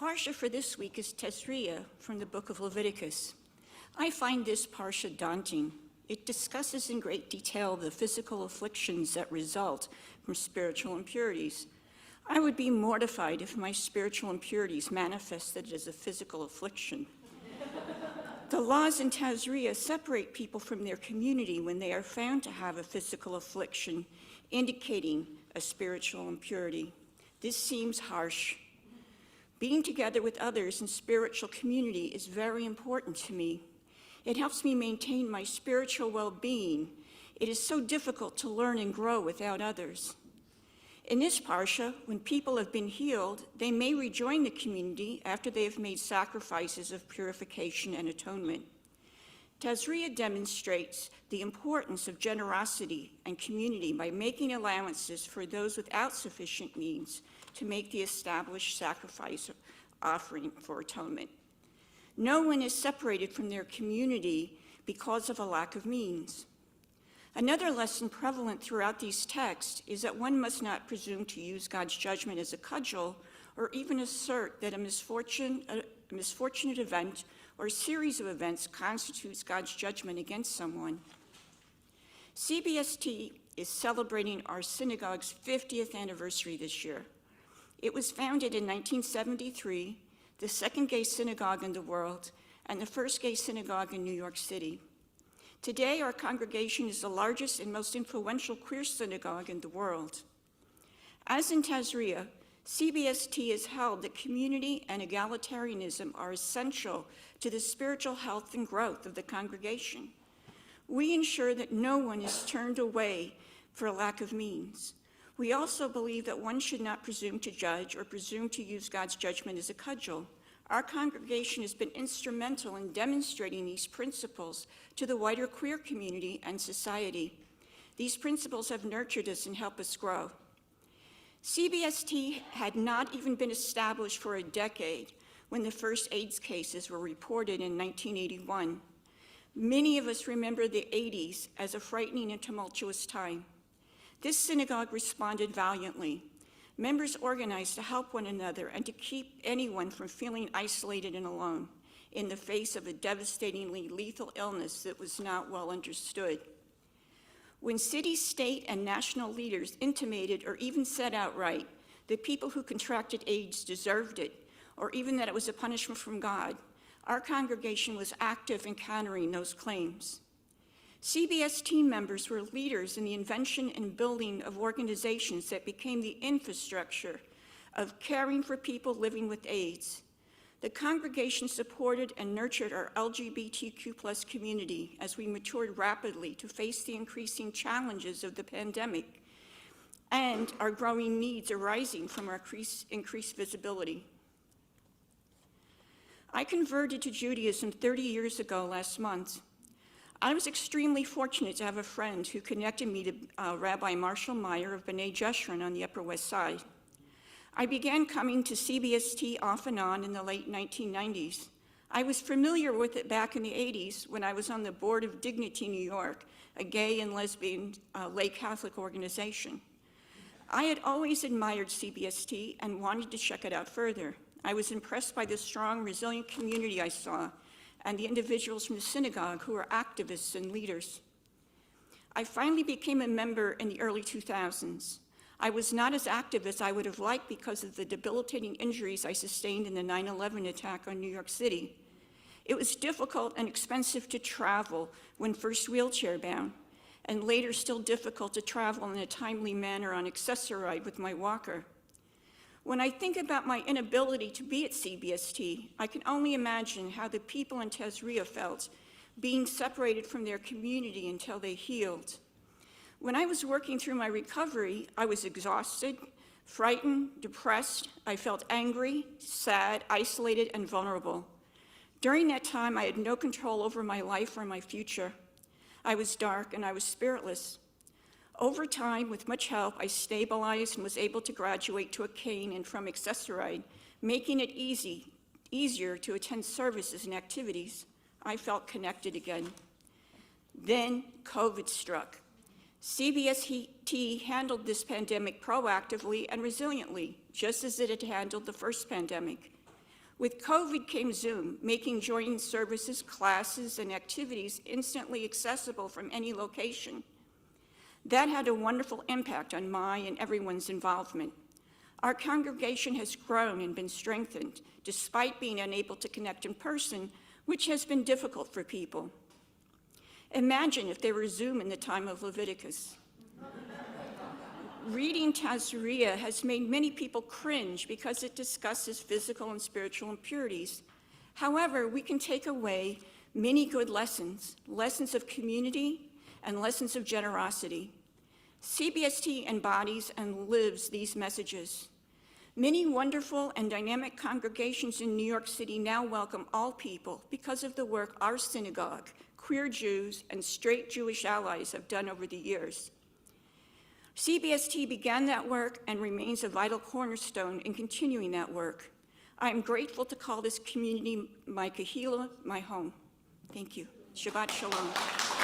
Parsha for this week is Tazria from the book of Leviticus. I find this Parsha daunting. It discusses in great detail the physical afflictions that result from spiritual impurities. I would be mortified if my spiritual impurities manifested as a physical affliction. The laws in Tazria separate people from their community when they are found to have a physical affliction, indicating a spiritual impurity. This seems harsh. Being together with others in spiritual community is very important to me. It helps me maintain my spiritual well-being. It is so difficult to learn and grow without others. In this Parsha, when people have been healed, they may rejoin the community after they have made sacrifices of purification and atonement. Tazria demonstrates the importance of generosity and community by making allowances for those without sufficient means to make the established sacrifice offering for atonement. No one is separated from their community because of a lack of means. Another lesson prevalent throughout these texts is that one must not presume to use God's judgment as a cudgel or even assert that a misfortunate event or series of events constitutes God's judgment against someone. CBST is celebrating our synagogue's 50th anniversary this year. It was founded in 1973, the second gay synagogue in the world, and the first gay synagogue in New York City. Today, our congregation is the largest and most influential queer synagogue in the world. As in Tazria, CBST has held that community and egalitarianism are essential to the spiritual health and growth of the congregation. We ensure that no one is turned away for a lack of means. We also believe that one should not presume to judge or presume to use God's judgment as a cudgel. Our congregation has been instrumental in demonstrating these principles to the wider queer community and society. These principles have nurtured us and helped us grow. CBST had not even been established for a decade when the first AIDS cases were reported in 1981. Many of us remember the 80s as a frightening and tumultuous time. This synagogue responded valiantly. Members organized to help one another and to keep anyone from feeling isolated and alone in the face of a devastatingly lethal illness that was not well understood. When city, state, and national leaders intimated or even said outright that people who contracted AIDS deserved it, or even that it was a punishment from God, our congregation was active in countering those claims. CBST members were leaders in the invention and building of organizations that became the infrastructure of caring for people living with AIDS. The congregation supported and nurtured our LGBTQ+ community as we matured rapidly to face the increasing challenges of the pandemic and our growing needs arising from our increased visibility. I converted to Judaism 30 years ago last month. I was extremely fortunate to have a friend who connected me to Rabbi Marshall Meyer of B'nai Jeshurun on the Upper West Side. I began coming to CBST off and on in the late 1990s. I was familiar with it back in the 80s when I was on the board of Dignity New York, a gay and lesbian lay Catholic organization. I had always admired CBST and wanted to check it out further. I was impressed by the strong, resilient community I saw and the individuals from the synagogue who were activists and leaders. I finally became a member in the early 2000s. I was not as active as I would have liked because of the debilitating injuries I sustained in the 9/11 attack on New York City. It was difficult and expensive to travel when first wheelchair-bound, and later still difficult to travel in a timely manner on Accessoride with my walker. When I think about my inability to be at CBST, I can only imagine how the people in Tazria felt, being separated from their community until they healed. When I was working through my recovery, I was exhausted, frightened, depressed. I felt angry, sad, isolated, and vulnerable. During that time, I had no control over my life or my future. I was dark and I was spiritless. Over time, with much help, I stabilized and was able to graduate to a cane and from Accessoride, making it easier to attend services and activities. I felt connected again. Then COVID struck. CBST handled this pandemic proactively and resiliently, just as it had handled the first pandemic. With COVID came Zoom, making joining services, classes, and activities instantly accessible from any location. That had a wonderful impact on my and everyone's involvement. Our congregation has grown and been strengthened, despite being unable to connect in person, which has been difficult for people. Imagine if there were Zoom in the time of Leviticus. Reading Tazria has made many people cringe because it discusses physical and spiritual impurities. However, we can take away many good lessons, lessons of community and lessons of generosity. CBST embodies and lives these messages. Many wonderful and dynamic congregations in New York City now welcome all people because of the work our synagogue, queer Jews, and straight Jewish allies have done over the years. CBST began that work and remains a vital cornerstone in continuing that work. I am grateful to call this community my kahila, my home. Thank you. Shabbat Shalom.